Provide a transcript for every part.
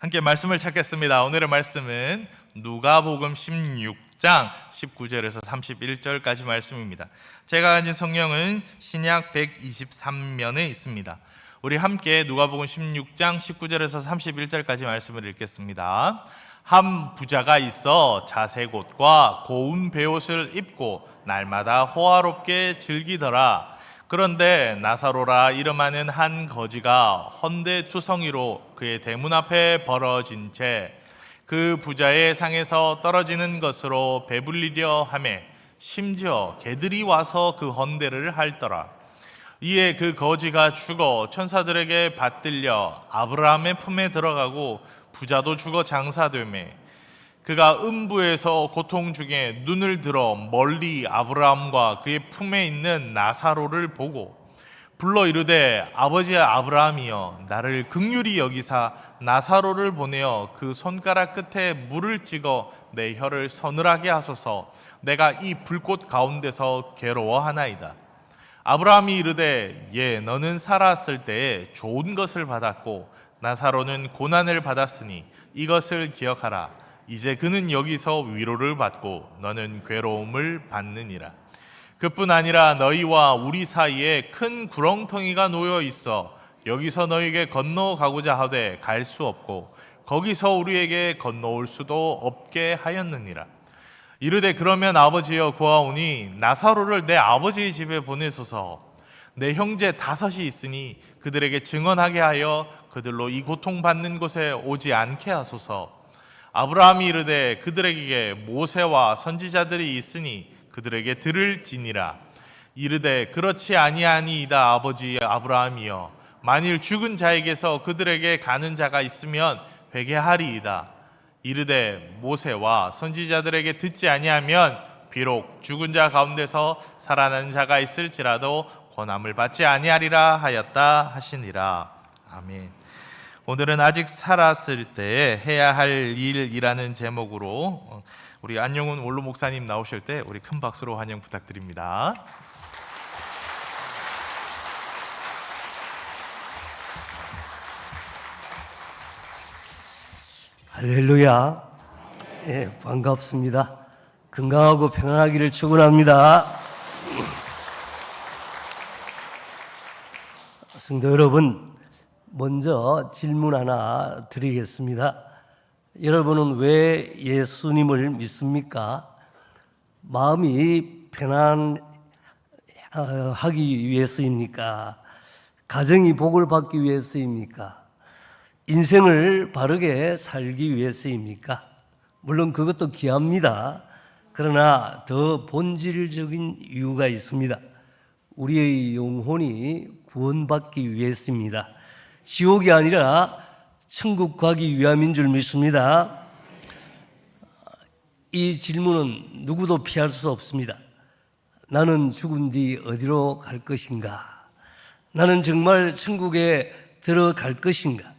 함께 말씀을 찾겠습니다. 오늘의 말씀은 누가복음 16장 19절에서 31절까지 말씀입니다. 제가 가진 성경은 신약 123면에 있습니다. 우리 함께 누가복음 16장 19절에서 31절까지 말씀을 읽겠습니다. 한 부자가 있어 자색 옷과 고운 베옷을 입고 날마다 호화롭게 즐기더라. 그런데 나사로라 이름하는 한 거지가 헌데투성이로 그의 대문 앞에 벌어진 채 그 부자의 상에서 떨어지는 것으로 배불리려 하매 심지어 개들이 와서 그 헌데를 핥더라. 이에 그 거지가 죽어 천사들에게 받들려 아브라함의 품에 들어가고 부자도 죽어 장사되매 그가 음부에서 고통 중에 눈을 들어 멀리 아브라함과 그의 품에 있는 나사로를 보고 불러 이르되 아버지 아브라함이여 나를 긍휼히 여기사 나사로를 보내어 그 손가락 끝에 물을 찍어 내 혀를 서늘하게 하소서. 내가 이 불꽃 가운데서 괴로워하나이다. 아브라함이 이르되 예 너는 살았을 때에 좋은 것을 받았고 나사로는 고난을 받았으니 이것을 기억하라. 이제 그는 여기서 위로를 받고 너는 괴로움을 받느니라. 그뿐 아니라 너희와 우리 사이에 큰 구렁텅이가 놓여 있어 여기서 너희에게 건너가고자 하되 갈 수 없고 거기서 우리에게 건너올 수도 없게 하였느니라. 이르되 그러면 아버지여 구하오니 나사로를 내 아버지의 집에 보내소서. 내 형제 5이 있으니 그들에게 증언하게 하여 그들로 이 고통받는 곳에 오지 않게 하소서. 아브라함이 이르되 그들에게 모세와 선지자들이 있으니 그들에게 들을지니라. 이르되 그렇지 아니하니이다 아버지 아브라함이여 만일 죽은 자에게서 그들에게 가는 자가 있으면 회개하리이다. 이르되 모세와 선지자들에게 듣지 아니하면 비록 죽은 자 가운데서 살아난 자가 있을지라도 권함을 받지 아니하리라 하였다 하시니라. 아멘. 오늘은 아직 살았을 때 해야 할 일이라는 제목으로 우리 안영훈 원로 목사님 나오실 때 우리 큰 박수로 환영 부탁드립니다. 할렐루야. 예, 반갑습니다. 건강하고 평안하기를 축원합니다. 성도 여러분, 먼저 질문 하나 드리겠습니다. 여러분은 왜 예수님을 믿습니까? 마음이 편안하기 위해서입니까? 가정이 복을 받기 위해서입니까? 인생을 바르게 살기 위해서입니까? 물론 그것도 귀합니다. 그러나 더 본질적인 이유가 있습니다. 우리의 영혼이 구원받기 위해서입니다. 지옥이 아니라 천국 가기 위함인 줄 믿습니다. 이 질문은 누구도 피할 수 없습니다. 나는 죽은 뒤 어디로 갈 것인가? 나는 정말 천국에 들어갈 것인가?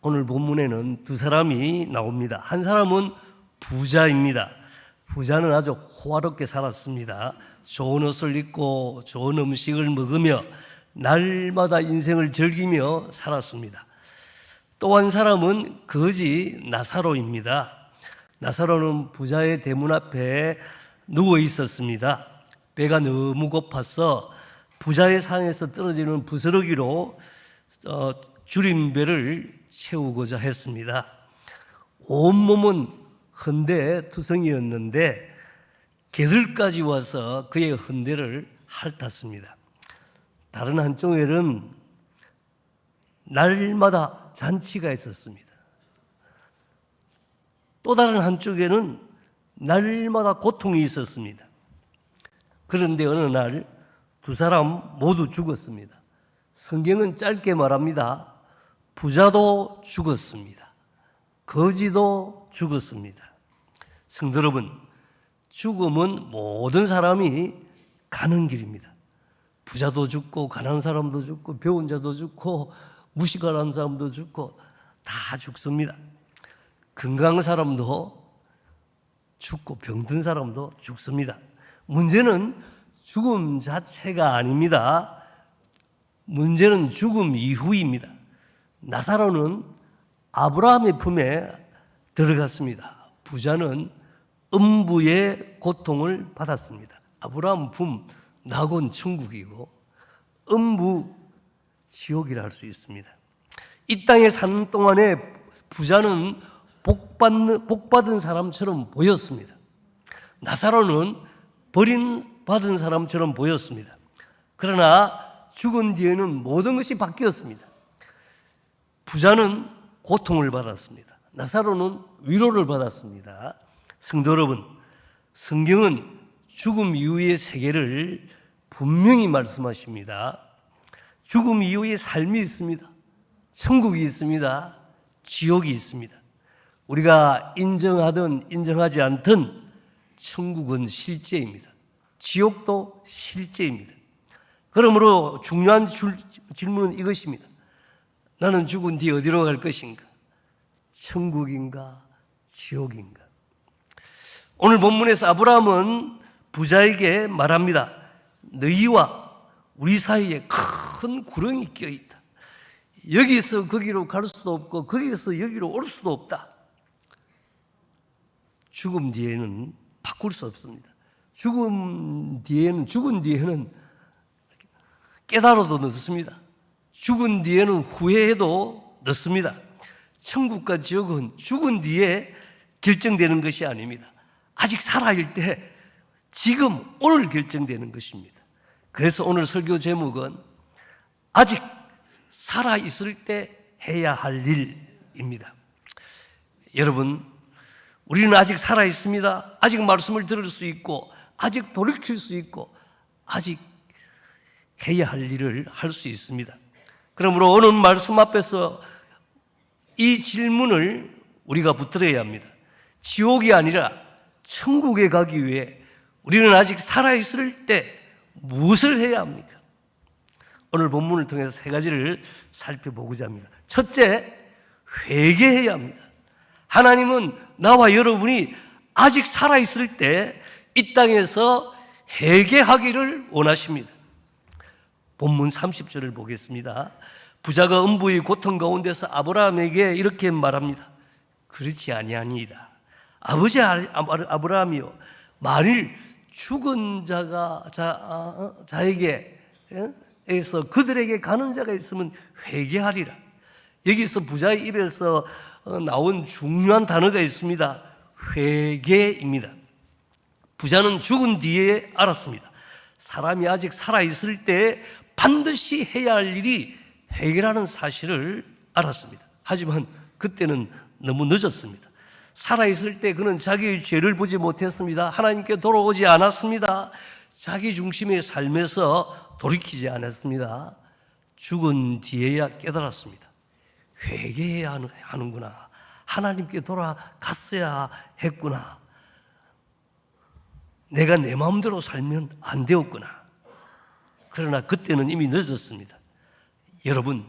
오늘 본문에는 두 사람이 나옵니다. 한 사람은 부자입니다. 부자는 아주 호화롭게 살았습니다. 좋은 옷을 입고 좋은 음식을 먹으며 날마다 인생을 즐기며 살았습니다. 또 한 사람은 거지 나사로입니다. 나사로는 부자의 대문 앞에 누워 있었습니다. 배가 너무 고파서 부자의 상에서 떨어지는 부스러기로 줄임배를 채우고자 했습니다. 온몸은 헌데투성이었는데 개들까지 와서 그의 헌데를 핥았습니다. 다른 한쪽에는 날마다 잔치가 있었습니다. 또 다른 한쪽에는 날마다 고통이 있었습니다. 그런데 어느 날 두 사람 모두 죽었습니다. 성경은 짧게 말합니다. 부자도 죽었습니다. 거지도 죽었습니다. 성도 여러분, 죽음은 모든 사람이 가는 길입니다. 부자도 죽고 가난한 사람도 죽고 배운 자도 죽고 무식한 사람도 죽고 다 죽습니다. 건강한 사람도 죽고 병든 사람도 죽습니다. 문제는 죽음 자체가 아닙니다. 문제는 죽음 이후입니다. 나사로는 아브라함의 품에 들어갔습니다. 부자는 음부의 고통을 받았습니다. 아브라함 품, 낙원 천국이고 음부 지옥이라 할 수 있습니다. 이 땅에 사는 동안에 부자는 복받은 사람처럼 보였습니다. 나사로는 버림받은 사람처럼 보였습니다. 그러나 죽은 뒤에는 모든 것이 바뀌었습니다. 부자는 고통을 받았습니다. 나사로는 위로를 받았습니다. 성도 여러분, 성경은 죽음 이후의 세계를 분명히 말씀하십니다. 죽음 이후의 삶이 있습니다. 천국이 있습니다. 지옥이 있습니다. 우리가 인정하든 인정하지 않든 천국은 실제입니다. 지옥도 실제입니다. 그러므로 중요한 질문은 이것입니다. 나는 죽은 뒤 어디로 갈 것인가? 천국인가? 지옥인가? 오늘 본문에서 아브라함은 부자에게 말합니다. 너희와 우리 사이에 큰 구렁이 껴있다. 여기서 거기로 갈 수도 없고 거기서 여기로 올 수도 없다. 죽음 뒤에는 바꿀 수 없습니다. 죽은 뒤에는 깨달아도 늦습니다. 죽은 뒤에는 후회해도 늦습니다. 천국과 지옥은 죽은 뒤에 결정되는 것이 아닙니다. 아직 살아있을 때 지금 오늘 결정되는 것입니다. 그래서 오늘 설교 제목은 아직 살아있을 때 해야 할 일입니다. 여러분, 우리는 아직 살아있습니다. 아직 말씀을 들을 수 있고 아직 돌이킬 수 있고 아직 해야 할 일을 할 수 있습니다. 그러므로 오늘 말씀 앞에서 이 질문을 우리가 붙들어야 합니다. 지옥이 아니라 천국에 가기 위해 우리는 아직 살아있을 때 무엇을 해야 합니까? 오늘 본문을 통해서 세 가지를 살펴보고자 합니다. 첫째, 회개해야 합니다. 하나님은 나와 여러분이 아직 살아있을 때 이 땅에서 회개하기를 원하십니다. 본문 30절을 보겠습니다. 부자가 음부의 고통 가운데서 아브라함에게 이렇게 말합니다. 그렇지 아니하니이다. 아버지 아브라함이요, 만일 죽은 자에게서 그들에게 가는 자가 있으면 회개하리라. 여기서 부자의 입에서 나온 중요한 단어가 있습니다. 회개입니다. 부자는 죽은 뒤에 알았습니다. 사람이 아직 살아있을 때 반드시 해야 할 일이 회개라는 사실을 알았습니다. 하지만 그때는 너무 늦었습니다. 살아있을 때 그는 자기의 죄를 보지 못했습니다. 하나님께 돌아오지 않았습니다. 자기 중심의 삶에서 돌이키지 않았습니다. 죽은 뒤에야 깨달았습니다. 회개해야 하는구나. 하나님께 돌아갔어야 했구나. 내가 내 마음대로 살면 안 되었구나. 그러나 그때는 이미 늦었습니다. 여러분,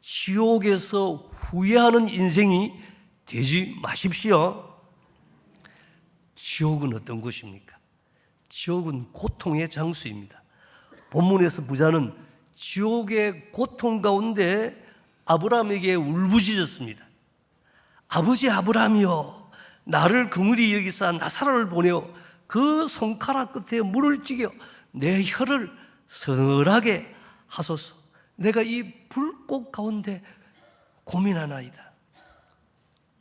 지옥에서 후회하는 인생이 되지 마십시오. 지옥은 어떤 곳입니까? 지옥은 고통의 장소입니다. 본문에서 부자는 지옥의 고통 가운데 아브라함에게 울부짖었습니다. 아버지 아브라함이여, 나를 긍휼히 여기사 나사로를 보내어 그 손가락 끝에 물을 찌겨 내 혀를 서늘하게 하소서. 내가 이 불꽃 가운데 고민하나이다.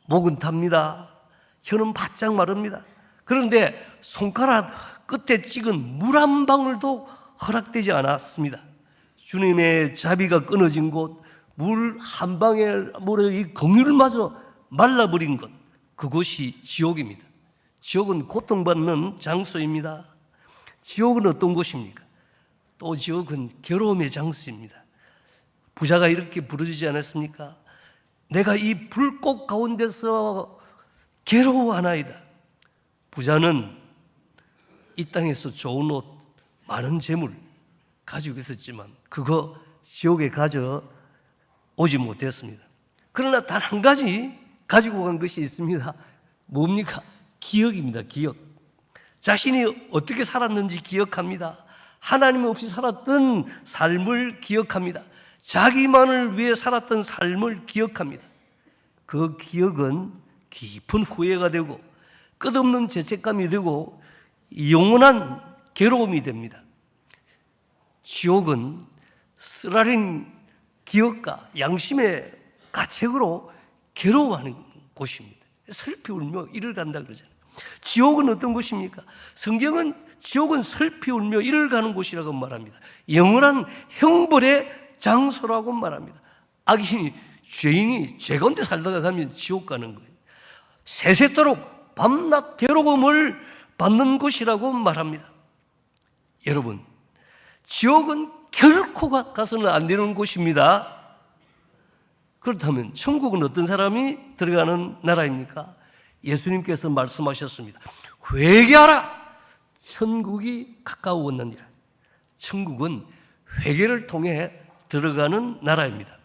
목은 탑니다. 혀는 바짝 마릅니다. 그런데 손가락 끝에 찍은 물 한 방울도 허락되지 않았습니다. 주님의 자비가 끊어진 곳, 물 한 방울의 긍휼마저 말라버린 것, 그곳이 지옥입니다. 지옥은 고통받는 장소입니다. 지옥은 어떤 곳입니까? 또 지옥은 괴로움의 장소입니다. 부자가 이렇게 부르짖지 않았습니까? 내가 이 불꽃 가운데서 괴로워하나이다. 부자는 이 땅에서 좋은 옷, 많은 재물 가지고 있었지만 그거 지옥에 가져오지 못했습니다. 그러나 단 한 가지 가지고 간 것이 있습니다. 뭡니까? 기억입니다. 기억. 자신이 어떻게 살았는지 기억합니다. 하나님 없이 살았던 삶을 기억합니다. 자기만을 위해 살았던 삶을 기억합니다. 그 기억은 깊은 후회가 되고 끝없는 죄책감이 되고 영원한 괴로움이 됩니다. 지옥은 쓰라린 기억과 양심의 가책으로 괴로워하는 곳입니다. 슬피 울며 이를 간다 그러잖아요. 지옥은 어떤 곳입니까? 성경은 지옥은 슬피 울며 이를 가는 곳이라고 말합니다. 영원한 형벌의 장소라고 말합니다. 악인이, 죄인이 죄 가운데 살다가 가면 지옥 가는 거예요. 세세토록 밤낮 괴로움을 받는 곳이라고 말합니다. 여러분, 지옥은 결코 가서는 안 되는 곳입니다. 그렇다면 천국은 어떤 사람이 들어가는 나라입니까? 예수님께서 말씀하셨습니다. 회개하라! 천국이 가까웠느니라. 천국은 회개를 통해 들어가는 나라입니다.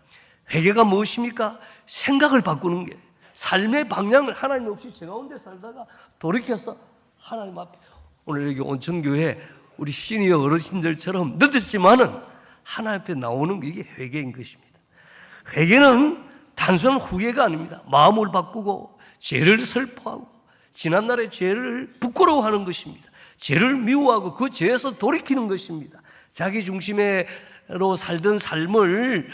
회개가 무엇입니까? 생각을 바꾸는 게, 삶의 방향을 하나님 없이 제 가운데 살다가 돌이켜서 하나님 앞에, 오늘 여기 온천교회 우리 시니어 어르신들처럼 늦었지만은 하나님 앞에 나오는 게 이게 회개인 것입니다. 회개는 단순한 후회가 아닙니다. 마음을 바꾸고 죄를 슬퍼하고 지난날의 죄를 부끄러워하는 것입니다. 죄를 미워하고 그 죄에서 돌이키는 것입니다. 자기 중심으로 살던 삶을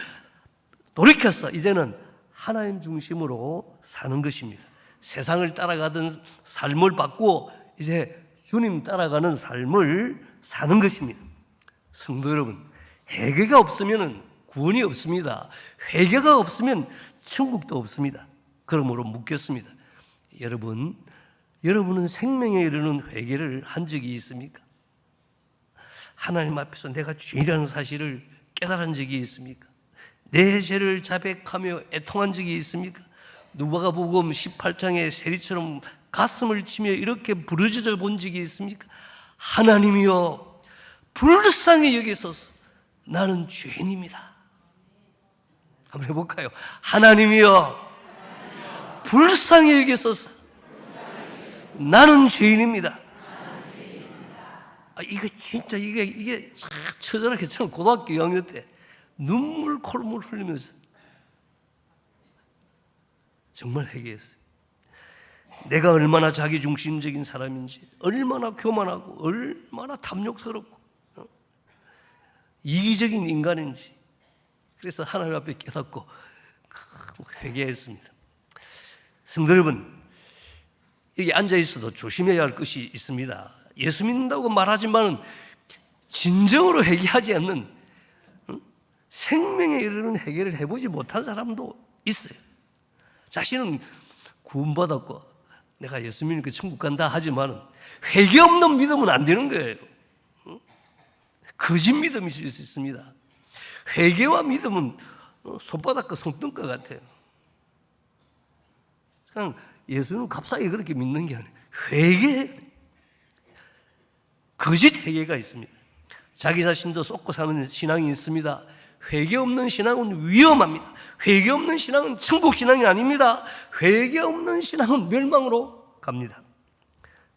돌이켜서 이제는 하나님 중심으로 사는 것입니다. 세상을 따라가던 삶을 바꾸어 이제 주님 따라가는 삶을 사는 것입니다. 성도 여러분, 회개가 없으면 구원이 없습니다. 회개가 없으면 천국도 없습니다. 그러므로 묻겠습니다. 여러분은 생명에 이르는 회개를 한 적이 있습니까? 하나님 앞에서 내가 죄인이라는 사실을 깨달은 적이 있습니까? 내 죄를 자백하며 애통한 적이 있습니까? 누가복음 18장의 세리처럼 가슴을 치며 이렇게 부르짖어 본 적이 있습니까? 하나님이여, 불쌍히 여기소서, 나는 죄인입니다. 한번 해볼까요? 하나님이여, 불쌍히 여기소서, 나는 죄인입니다. 이거 진짜 이게 처절하게 저는 고등학교 2학년 때 눈물 콧물 흘리면서 정말 회개했어요. 내가 얼마나 자기중심적인 사람인지, 얼마나 교만하고 얼마나 탐욕스럽고 이기적인 인간인지, 그래서 하나님 앞에 깨닫고 회개했습니다. 성도 여러분, 여기 앉아있어도 조심해야 할 것이 있습니다. 예수 믿는다고 말하지만 진정으로 회개하지 않는, 생명에 이르는 회개를 해보지 못한 사람도 있어요. 자신은 구원받았고 내가 예수 믿으니까 천국 간다 하지만 회개 없는 믿음은 안 되는 거예요. 거짓 믿음이 있을 수 있습니다. 회개와 믿음은 손바닥과 손등과 같아요. 그냥 예수는 값싸게 그렇게 믿는 게 아니에요. 회개, 거짓 회개가 있습니다. 자기 자신도 쏟고 사는 신앙이 있습니다. 회개 없는 신앙은 위험합니다. 회개 없는 신앙은 천국 신앙이 아닙니다. 회개 없는 신앙은 멸망으로 갑니다.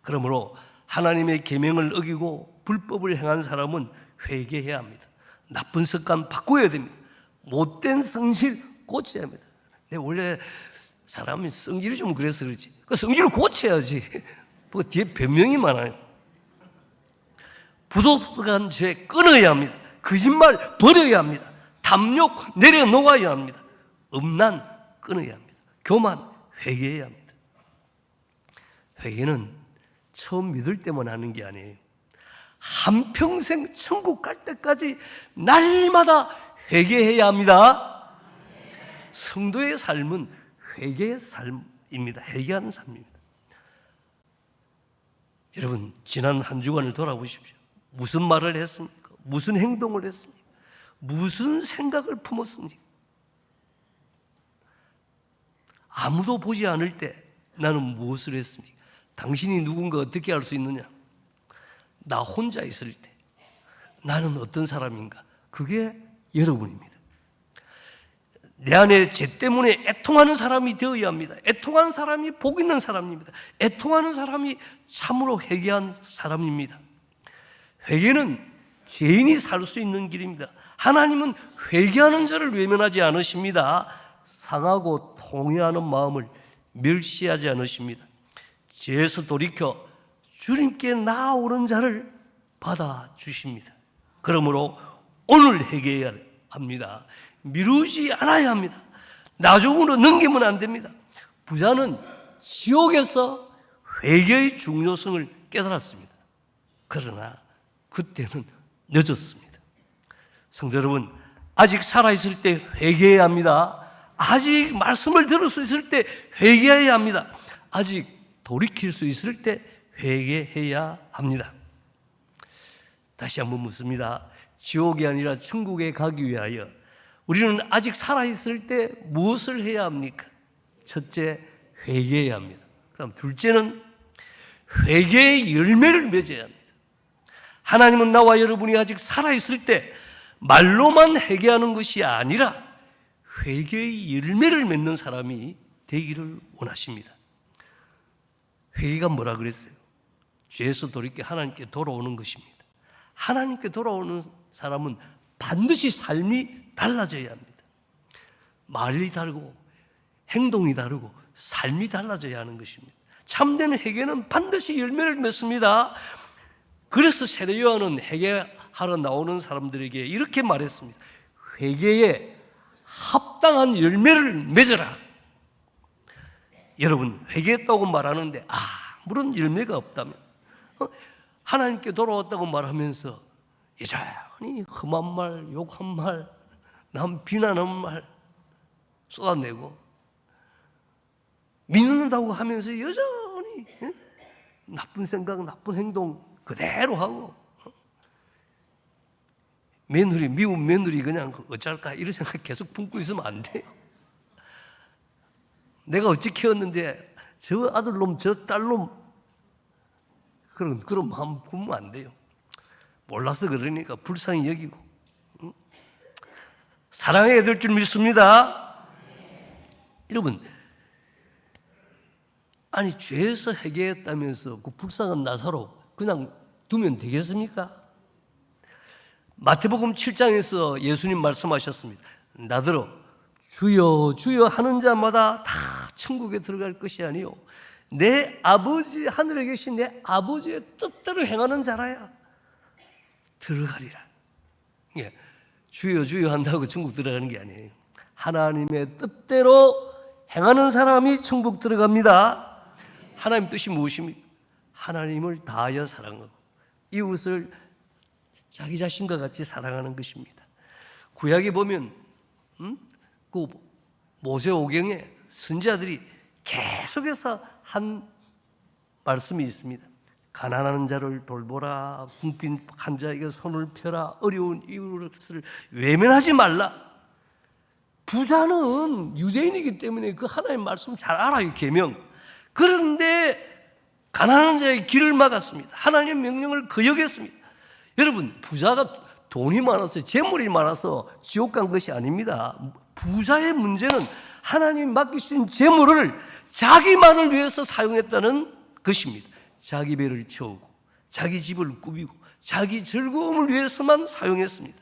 그러므로 하나님의 계명을 어기고 불법을 행한 사람은 회개해야 합니다. 나쁜 습관 바꿔야 됩니다. 못된 성질 고쳐야 합니다. 원래 사람이 성질이 좀 그래서 그렇지, 그 성질을 고쳐야지. 그 뒤에 변명이 많아요. 부도덕한 죄 끊어야 합니다. 거짓말 버려야 합니다. 탐욕 내려놓아야 합니다. 음란 끊어야 합니다. 교만 회개해야 합니다. 회개는 처음 믿을 때만 하는 게 아니에요. 한평생 천국 갈 때까지 날마다 회개해야 합니다. 성도의 삶은 회개의 삶입니다. 회개하는 삶입니다. 여러분, 지난 한 주간을 돌아보십시오. 무슨 말을 했습니까? 무슨 행동을 했습니까? 무슨 생각을 품었습니까? 아무도 보지 않을 때 나는 무엇을 했습니까? 당신이 누군가 어떻게 알 수 있느냐? 나 혼자 있을 때 나는 어떤 사람인가? 그게 여러분입니다. 내 안에 죄 때문에 애통하는 사람이 되어야 합니다. 애통하는 사람이 복 있는 사람입니다. 애통하는 사람이 참으로 회개한 사람입니다. 회개는 죄인이 살 수 있는 길입니다. 하나님은 회개하는 자를 외면하지 않으십니다. 상하고 통회하는 마음을 멸시하지 않으십니다. 죄에서 돌이켜 주님께 나아오는 자를 받아주십니다. 그러므로 오늘 회개해야 합니다. 미루지 않아야 합니다. 나중으로 넘기면 안 됩니다. 부자는 지옥에서 회개의 중요성을 깨달았습니다. 그러나 그때는 늦었습니다. 성도 여러분, 아직 살아있을 때 회개해야 합니다. 아직 말씀을 들을 수 있을 때 회개해야 합니다. 아직 돌이킬 수 있을 때 회개해야 합니다. 다시 한번 묻습니다. 지옥이 아니라 천국에 가기 위하여 우리는 아직 살아있을 때 무엇을 해야 합니까? 첫째, 회개해야 합니다. 그다음 둘째는 회개의 열매를 맺어야 합니다. 하나님은 나와 여러분이 아직 살아있을 때 말로만 회개하는 것이 아니라 회개의 열매를 맺는 사람이 되기를 원하십니다. 회개가 뭐라 그랬어요? 죄에서 돌이켜 하나님께 돌아오는 것입니다. 하나님께 돌아오는 사람은 반드시 삶이 달라져야 합니다. 말이 다르고 행동이 다르고 삶이 달라져야 하는 것입니다. 참된 회개는 반드시 열매를 맺습니다. 그래서 세례 요한은 회개하러 나오는 사람들에게 이렇게 말했습니다. 회개에 합당한 열매를 맺어라. 여러분, 회개했다고 말하는데 아무런 열매가 없다면, 하나님께 돌아왔다고 말하면서 여전히 험한 말, 욕한 말, 남 비난하는 말 쏟아내고 믿는다고 하면서 여전히 나쁜 생각, 나쁜 행동 그대로 하고, 며느리, 미운 며느리 그냥 어쩔까 이런 생각 계속 품고 있으면 안 돼요. 내가 어찌 키웠는데 저 아들놈 저 딸놈 그런 마음 품으면 안 돼요. 몰라서 그러니까 불쌍히 여기고 사랑해야 될 줄 믿습니다. 여러분, 아니 죄에서 회개했다면서 그 불쌍한 나사로 그냥 두면 되겠습니까? 마태복음 7장에서 예수님 말씀하셨습니다. 나더러 주여 주여 하는 자마다 다 천국에 들어갈 것이 아니요 내 아버지 하늘에 계신 내 아버지의 뜻대로 행하는 자라야 들어가리라. 예, 주여 주여 한다고 천국 들어가는 게 아니에요. 하나님의 뜻대로 행하는 사람이 천국 들어갑니다. 하나님 뜻이 무엇입니까? 하나님을 다하여 사랑하고 이웃을 자기 자신과 같이 사랑하는 것입니다. 구약에 보면 그 모세오경에 선지자들이 계속해서 한 말씀이 있습니다. 가난한 자를 돌보라, 궁핍 환자에게 손을 펴라, 어려운 이웃을 외면하지 말라. 부자는 유대인이기 때문에 그 하나님의 말씀 잘 알아요, 계명. 그런데 가난한 자의 길을 막았습니다. 하나님의 명령을 거역했습니다. 여러분, 부자가 돈이 많아서 재물이 많아서 지옥 간 것이 아닙니다. 부자의 문제는 하나님이 맡기신 재물을 자기만을 위해서 사용했다는 것입니다. 자기 배를 채우고 자기 집을 꾸미고 자기 즐거움을 위해서만 사용했습니다.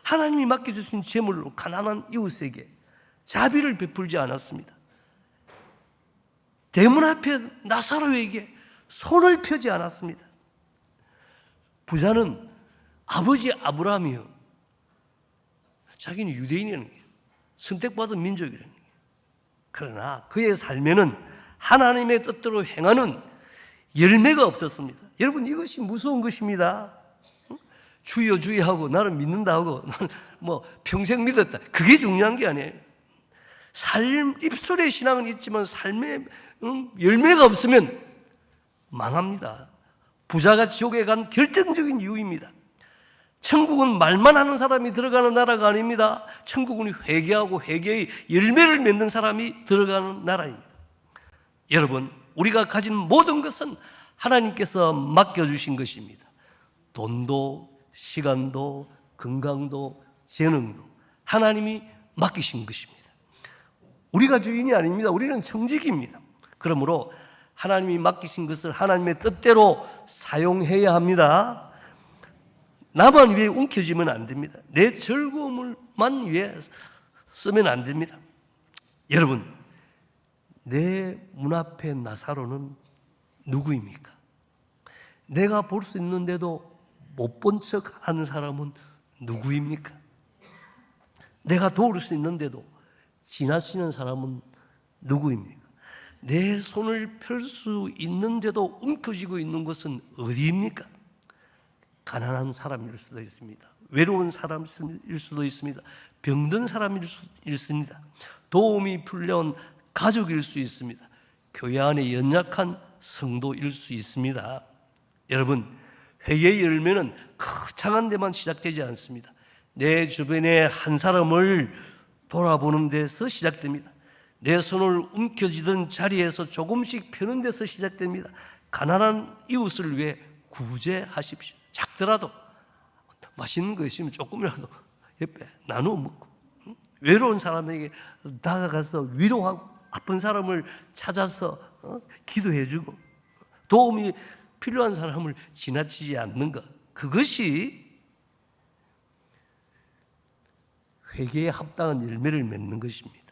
하나님이 맡겨주신 재물로 가난한 이웃에게 자비를 베풀지 않았습니다. 대문 앞에 나사로에게 손을 펴지 않았습니다. 부자는 아버지 아브라함이요, 자기는 유대인이라는 거예요. 선택받은 민족이라는 거예요. 그러나 그의 삶에는 하나님의 뜻대로 행하는 열매가 없었습니다. 여러분, 이것이 무서운 것입니다. 주여 주여 하고 나는 믿는다 하고 뭐 평생 믿었다, 그게 중요한 게 아니에요. 삶 입술의 신앙은 있지만 삶에 열매가 없으면 망합니다. 부자가 지옥에 간 결정적인 이유입니다. 천국은 말만 하는 사람이 들어가는 나라가 아닙니다. 천국은 회개하고 회개의 열매를 맺는 사람이 들어가는 나라입니다. 여러분, 우리가 가진 모든 것은 하나님께서 맡겨주신 것입니다. 돈도 시간도 건강도 재능도 하나님이 맡기신 것입니다. 우리가 주인이 아닙니다. 우리는 청직입니다. 그러므로 하나님이 맡기신 것을 하나님의 뜻대로 사용해야 합니다. 나만 위해 움켜쥐면 안 됩니다. 내 즐거움을만 위해 쓰면 안 됩니다. 여러분, 내 문 앞에 나사로는 누구입니까? 내가 볼 수 있는데도 못 본 척 하는 사람은 누구입니까? 내가 도울 수 있는데도 지나치는 사람은 누구입니까? 내 손을 펼 수 있는데도 움켜쥐고 있는 것은 어디입니까? 가난한 사람일 수도 있습니다. 외로운 사람일 수도 있습니다. 병든 사람일 수도 있습니다. 도움이 필요한 가족일 수 있습니다. 교회 안에 연약한 성도일 수 있습니다. 여러분, 회개의 열매는 거창한 데만 시작되지 않습니다. 내 주변의 한 사람을 돌아보는 데서 시작됩니다. 내 손을 움켜쥐던 자리에서 조금씩 펴는 데서 시작됩니다. 가난한 이웃을 위해 구제하십시오. 작더라도 맛있는 거 있으면 조금이라도 옆에 나누어 먹고, 외로운 사람에게 다가가서 위로하고, 아픈 사람을 찾아서 기도해주고, 도움이 필요한 사람을 지나치지 않는 것, 그것이 회개에 합당한 열매를 맺는 것입니다.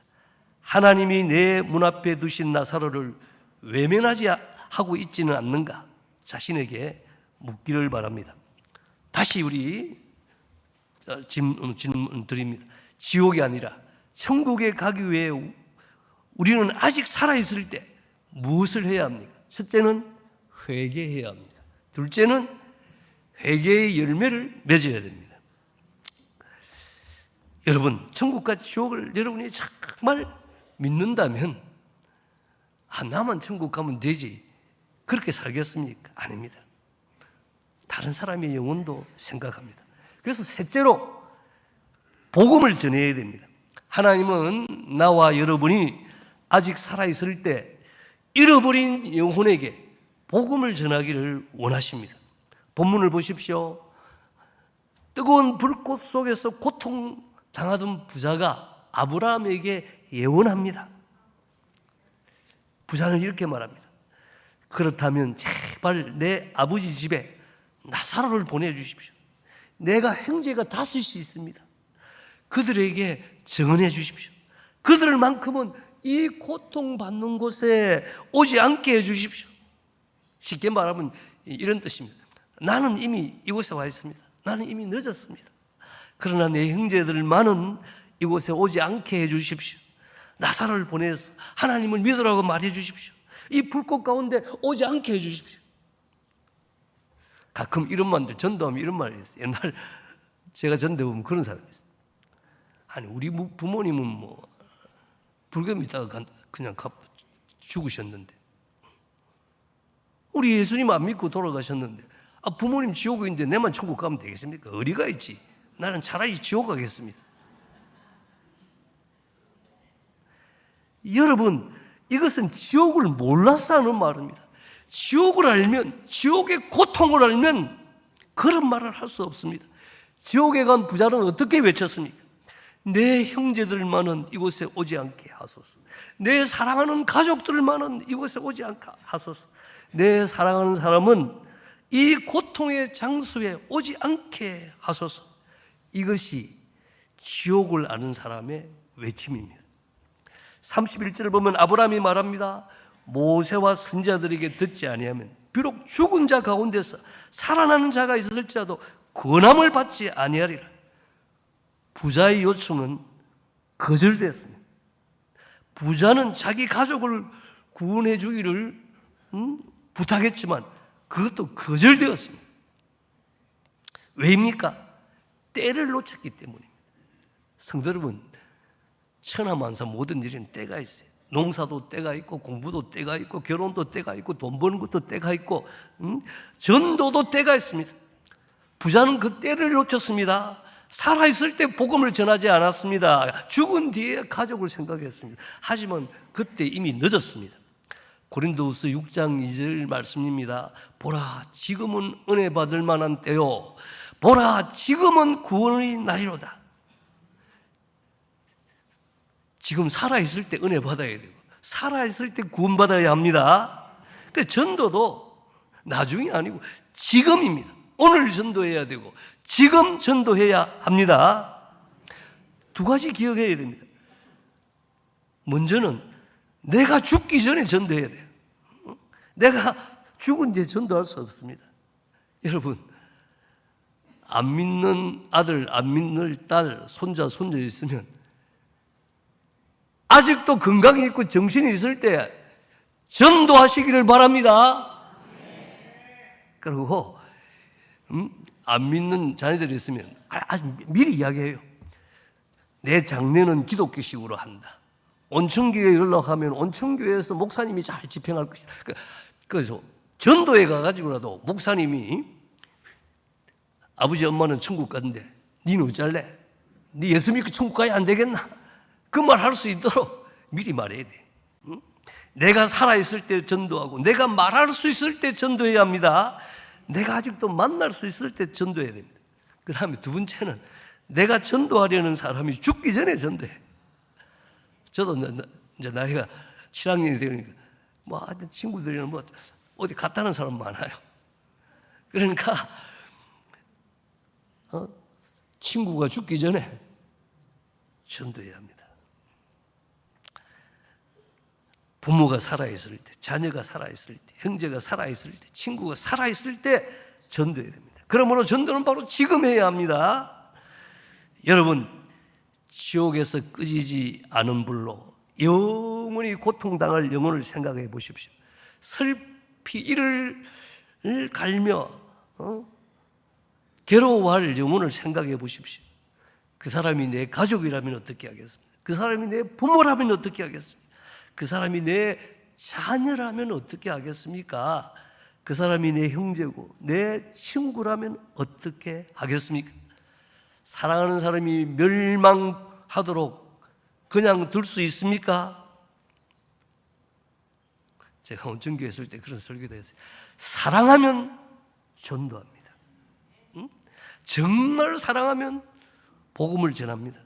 하나님이 내 문 앞에 두신 나사로를 외면하지 하고 있지는 않는가? 자신에게 묻기를 바랍니다. 다시 우리 질문 드립니다. 지옥이 아니라 천국에 가기 위해 우리는 아직 살아있을 때 무엇을 해야 합니까? 첫째는 회개해야 합니다. 둘째는 회개의 열매를 맺어야 됩니다. 여러분, 천국과 지옥을 여러분이 정말 믿는다면 나만 천국 가면 되지, 그렇게 살겠습니까? 아닙니다. 다른 사람의 영혼도 생각합니다. 그래서 셋째로 복음을 전해야 됩니다. 하나님은 나와 여러분이 아직 살아있을 때 잃어버린 영혼에게 복음을 전하기를 원하십니다. 본문을 보십시오. 뜨거운 불꽃 속에서 고통당하던 부자가 아브라함에게 예언합니다. 부자는 이렇게 말합니다. 그렇다면 제발 내 아버지 집에 나사로를 보내주십시오. 내가 형제가 5이 있습니다. 그들에게 증언해 주십시오. 그들만큼은 이 고통받는 곳에 오지 않게 해 주십시오. 쉽게 말하면 이런 뜻입니다. 나는 이미 이곳에 와 있습니다. 나는 이미 늦었습니다. 그러나 내 형제들만은 이곳에 오지 않게 해 주십시오. 나사로를 보내서 하나님을 믿으라고 말해 주십시오. 이 불꽃 가운데 오지 않게 해 주십시오. 가끔 이런 말들, 전도하면 이런 말이 있어요. 옛날 제가 전도해 보면 그런 사람이 있어요. 아니, 우리 부모님은 뭐 불교 믿다가 그냥 죽으셨는데, 우리 예수님 안 믿고 돌아가셨는데, 부모님 지옥에 있는데 내만 천국 가면 되겠습니까? 어디가 있지? 나는 차라리 지옥 가겠습니다. 여러분, 이것은 지옥을 몰라서 하는 말입니다. 지옥을 알면, 지옥의 고통을 알면 그런 말을 할 수 없습니다. 지옥에 간 부자는 어떻게 외쳤습니까? 내 형제들만은 이곳에 오지 않게 하소서. 내 사랑하는 가족들만은 이곳에 오지 않게 하소서. 내 사랑하는 사람은 이 고통의 장소에 오지 않게 하소서. 이것이 지옥을 아는 사람의 외침입니다. 31절을 보면 아브라함이 말합니다. 모세와 선지자들에게 듣지 아니하면 비록 죽은 자 가운데서 살아나는 자가 있을지라도 권함을 받지 아니하리라. 부자의 요청은 거절됐습니다. 부자는 자기 가족을 구원해 주기를 부탁했지만 그것도 거절되었습니다. 왜입니까? 때를 놓쳤기 때문입니다. 성도 여러분, 천하만사 모든 일은 때가 있어요. 농사도 때가 있고, 공부도 때가 있고, 결혼도 때가 있고, 돈 버는 것도 때가 있고, 전도도 때가 있습니다. 부자는 그 때를 놓쳤습니다. 살아있을 때 복음을 전하지 않았습니다. 죽은 뒤에 가족을 생각했습니다. 하지만 그때 이미 늦었습니다. 고린도후서 6장 2절 말씀입니다. 보라, 지금은 은혜 받을 만한 때요. 보라, 지금은 구원의 날이로다. 지금 살아있을 때 은혜 받아야 되고, 살아있을 때 구원받아야 합니다. 그러니까 전도도 나중이 아니고 지금입니다. 오늘 전도해야 되고 지금 전도해야 합니다. 두 가지 기억해야 됩니다. 먼저는 내가 죽기 전에 전도해야 돼요. 내가 죽은 뒤에 전도할 수 없습니다. 여러분, 안 믿는 아들, 안 믿는 딸, 손자, 손녀 있으면 아직도 건강이 있고 정신이 있을 때 전도하시기를 바랍니다. 그리고 안 믿는 자녀들이 있으면 아주 미리 이야기해요. 내 장례는 기독교식으로 한다. 온천교회에 연락하면 온천교회에서 목사님이 잘 집행할 것이다. 그래서 전도에 가가지고라도 목사님이 아버지 엄마는 천국 간대. 니는 어쩔래? 니 예수 믿고 천국 가야 안 되겠나? 그 말 할 수 있도록 미리 말해야 돼. 응? 내가 살아있을 때 전도하고 내가 말할 수 있을 때 전도해야 합니다. 내가 아직도 만날 수 있을 때 전도해야 됩니다. 그 다음에 두 번째는 내가 전도하려는 사람이 죽기 전에 전도해. 저도 이제 나이가 7학년이 되니까 뭐 친구들이랑 뭐 어디 갔다는 사람 많아요. 그러니까 친구가 죽기 전에 전도해야 합니다. 부모가 살아있을 때, 자녀가 살아있을 때, 형제가 살아있을 때, 친구가 살아있을 때 전도해야 됩니다. 그러므로 전도는 바로 지금 해야 합니다. 여러분, 지옥에서 끄지지 않은 불로 영원히 고통당할 영혼을 생각해 보십시오. 슬피 이를 갈며 괴로워할 영혼을 생각해 보십시오. 그 사람이 내 가족이라면 어떻게 하겠습니까? 그 사람이 내 부모라면 어떻게 하겠습니까? 그 사람이 내 자녀라면 어떻게 하겠습니까? 그 사람이 내 형제고 내 친구라면 어떻게 하겠습니까? 사랑하는 사람이 멸망하도록 그냥 둘 수 있습니까? 제가 온천교회 있을 때 그런 설교도 했어요. 사랑하면 전도합니다. 정말 사랑하면 복음을 전합니다.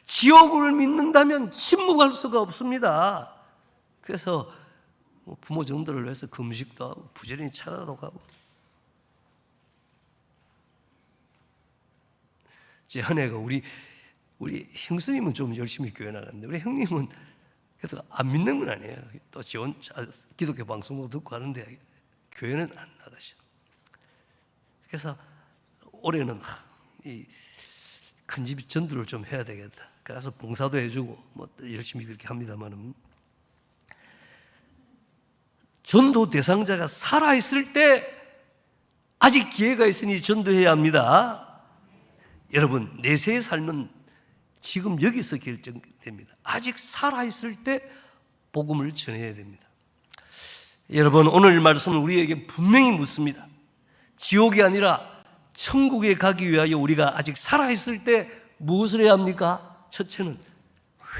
지옥을 믿는다면 침묵할 수가 없습니다. 그래서 부모 전도를 위해서 금식도 하고 부지런히 찾아도 가고. 제 아내가 우리 형수님은 좀 열심히 교회 나갔는데 우리 형님은 그래도 안 믿는 건 아니에요. 또 지원 기독교 방송도 듣고 하는데 교회는 안 나가셔. 그래서 올해는 이 큰 집 전도를 좀 해야 되겠다. 그래서 봉사도 해주고 뭐 열심히 그렇게 합니다만은 전도 대상자가 살아 있을 때 아직 기회가 있으니 전도해야 합니다. 여러분, 내세의 삶은 지금 여기서 결정됩니다. 아직 살아 있을 때 복음을 전해야 됩니다. 여러분, 오늘 말씀은 우리에게 분명히 묻습니다. 지옥이 아니라 천국에 가기 위하여 우리가 아직 살아있을 때 무엇을 해야 합니까? 첫째는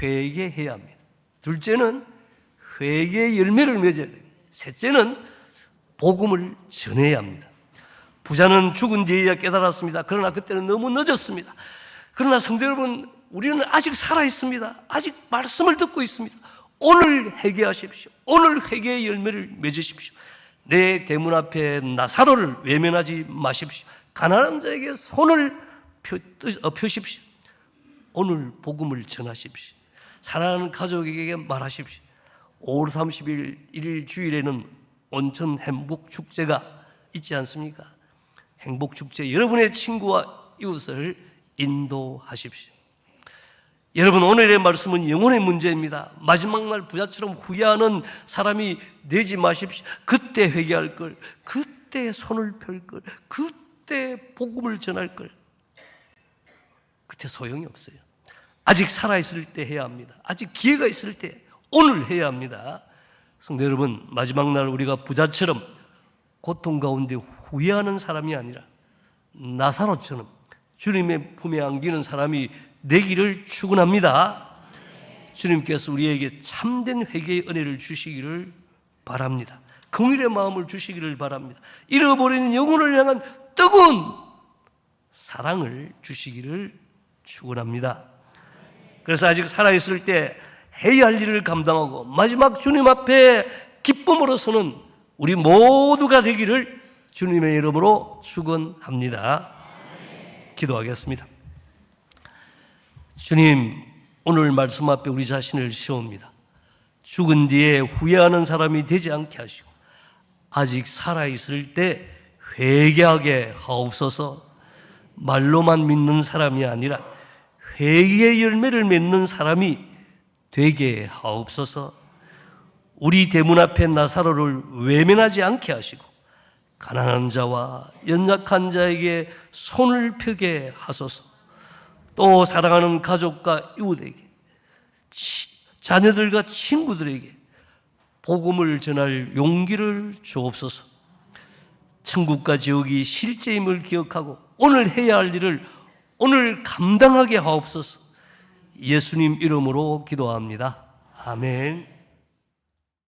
회개해야 합니다. 둘째는 회개의 열매를 맺어야 됩니다. 셋째는 복음을 전해야 합니다. 부자는 죽은 뒤에야 깨달았습니다. 그러나 그때는 너무 늦었습니다. 그러나 성도 여러분, 우리는 아직 살아있습니다. 아직 말씀을 듣고 있습니다. 오늘 회개하십시오. 오늘 회개의 열매를 맺으십시오. 내 대문 앞에 나사로를 외면하지 마십시오. 가난한 자에게 손을 펴십시오. 오늘 복음을 전하십시오. 사랑하는 가족에게 말하십시오. 5월 30일 1일 주일에는 온천 행복축제가 있지 않습니까? 행복축제 여러분의 친구와 이웃을 인도하십시오. 여러분, 오늘의 말씀은 영혼의 문제입니다. 마지막 날 부자처럼 후회하는 사람이 되지 마십시오. 그때 회개할 걸, 그때 손을 펼 걸, 그때 복음을 전할 걸. 그때 소용이 없어요. 아직 살아있을 때 해야 합니다. 아직 기회가 있을 때 오늘 해야 합니다. 성도 여러분, 마지막 날 우리가 부자처럼 고통 가운데 후회하는 사람이 아니라 나사로처럼 주님의 품에 안기는 사람이 되기를 축원합니다. 주님께서 우리에게 참된 회개의 은혜를 주시기를 바랍니다. 긍휼의 마음을 주시기를 바랍니다. 잃어버리는 영혼을 향한 뜨거운 사랑을 주시기를 축원합니다. 그래서 아직 살아있을 때 해야 할 일을 감당하고 마지막 주님 앞에 기쁨으로 서는 우리 모두가 되기를 주님의 이름으로 축원합니다. 기도하겠습니다. 주님, 오늘 말씀 앞에 우리 자신을 세웁니다. 죽은 뒤에 후회하는 사람이 되지 않게 하시고 아직 살아있을 때 회개하게 하옵소서. 말로만 믿는 사람이 아니라 회개의 열매를 맺는 사람이 되게 하옵소서. 우리 대문 앞에 나사로를 외면하지 않게 하시고 가난한 자와 연약한 자에게 손을 펴게 하소서. 또 사랑하는 가족과 이웃에게, 자녀들과 친구들에게 복음을 전할 용기를 주옵소서. 천국과 지옥이 실제임을 기억하고 오늘 해야 할 일을 오늘 감당하게 하옵소서. 예수님 이름으로 기도합니다. 아멘.